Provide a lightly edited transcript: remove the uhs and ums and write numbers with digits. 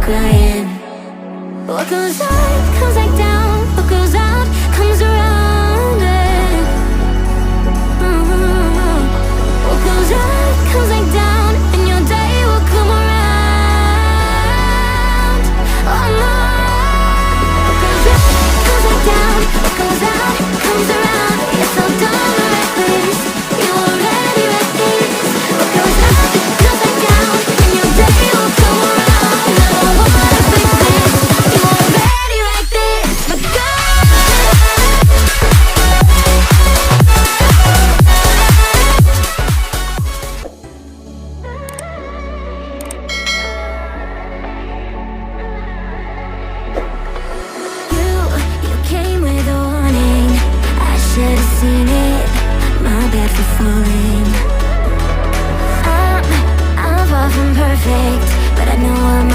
crying. What goes up comes back down, what goes out comes around, yeah. What goes up comes back down, and your day will come around. Oh no. What goes up comes back down, what goes out comes around. You're so dumb and reckless, you already reckless. What goes up comes back down, and your day will come around. And I don't wanna fix this, you already like this. But go. You came with a warning, I should've seen it, my bad for falling. I'm far from perfect, but I know I'm